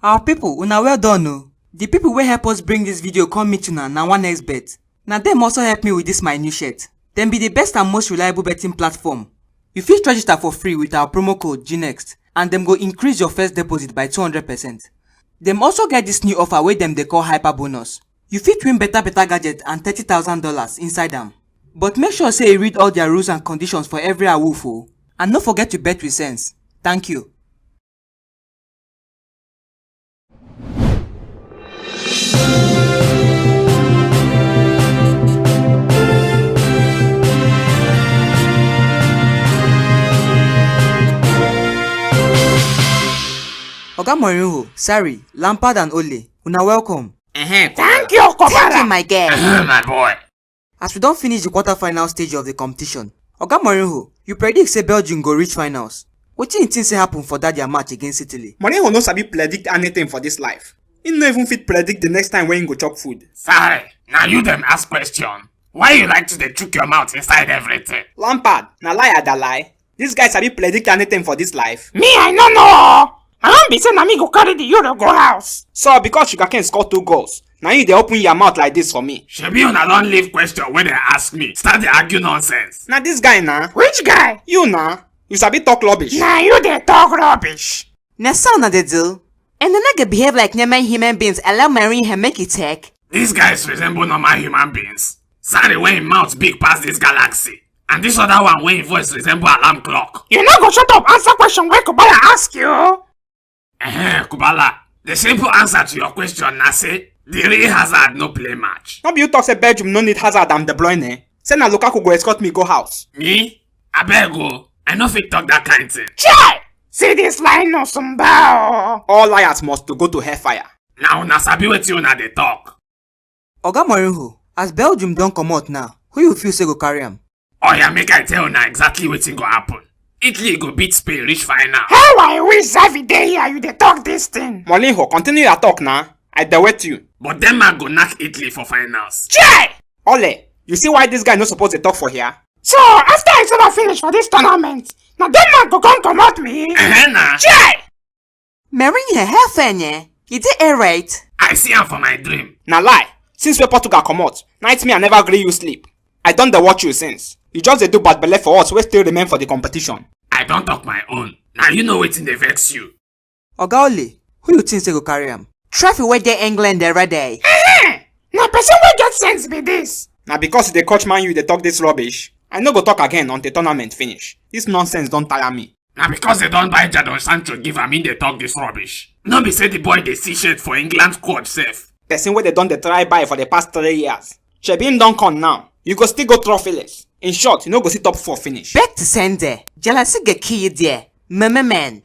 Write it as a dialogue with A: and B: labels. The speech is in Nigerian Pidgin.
A: Our people, una well done o. The people wey help us bring this video come meet una na one bet. Na them also help me with this my new shirt. Them be the best and most reliable betting platform. You fit register for free with our promo code GNEXT and them go increase your first deposit by 200%. Them also get this new offer wey them dey call hyper bonus. You fit win better gadget and $30,000 inside them. But make sure say you read all their rules and conditions for every awoof o. And no forget to bet with sense. Thank you. Oga Mourinho, Sarri, Lampard and Ole, una welcome.
B: Thank you, Kobala.
A: Thank you, my guy.
B: My boy.
A: As we don't finish the quarter-final stage of the competition, Oga Mourinho, you predict say Belgium go reach finals. Wetin you think say happen for that their match against Italy?
C: Mourinho no sabi predict anything for this life. He no even fit predict the next time when he go chop food.
B: Sorry, now you them ask question. Why you like to dey chook your mouth inside everything?
C: Lampard, na lie da lie. This guy sabi predict anything for this life.
B: Me, I no know. I don't be saying na me go carry the Euro go house.
C: So because Sugarcane score 2 goals, now you dey open your mouth like this for me.
B: Shebi una don't leave question when they ask me. Start to argue nonsense.
C: Now this guy na.
B: Which guy?
C: You na. You sabi talk rubbish.
B: Nah, you dey talk rubbish.
A: Na sound na the deal. And the nigga behave like normal human beings allow marrying him make it take.
B: These guys resemble normal human beings. Sorry when him mouth big past this galaxy. And this other one when him voice resemble alarm clock. You not go shut up answer question when Kubala ask you. Kubala, the simple answer to your question na say the real Hazard no play match.
C: No be you talk say Belgium no need Hazard and De Bruyne. Say na Lukaku go escort me go house.
B: Me? Abeg o, I no fit talk that kind thing.
D: Chai! See this line no some bow.
C: All liars must to go to hellfire.
B: Now una sabi wetin una dey talk.
A: Oga Mourinho, as Belgium don comot now, who you feel say go carry am?
B: Oya make I tell una exactly wetin go happen. Italy go beat Spain reach final.
D: How I wish Xavi dey here you dey talk this thing.
C: Mourinho, continue your talk now. I dey wait you.
B: But Denmark go knack Italy for finals.
D: Chai!
C: Ole, you see why this guy no supposed to talk for here?
D: So after I sort of finish for this tournament, now Denmark go come comot me.
B: Nah.
D: Chai!
A: Mourinho, how fenye? You did it right.
B: I see am for my dream.
C: Na lie. Since we Portugal comot, night me I never gree you sleep. I don dey watch you since. You just dey do bad belle for us wey still remain for the competition.
B: I don talk my own. Now you know wetin dey vex you.
A: Oga Ole, who you think say go carry am? Traffic wey dey England the other day.
D: Now person wey get sense be this.
C: Na because you dey coach man you dey talk this rubbish. I no go talk again until tournament finish. This nonsense don tire me.
B: Na because they don buy Jadon Sancho give am in dey talk this rubbish. No be say the boy dey see shit for England squad sef.
C: Person wey dey don dey try buy for the past 3 years. Shebi him don come now. You go still go trophyless. In short, you no go see top 4 finish.
A: Bet to send there. Jealousy get key there. Man.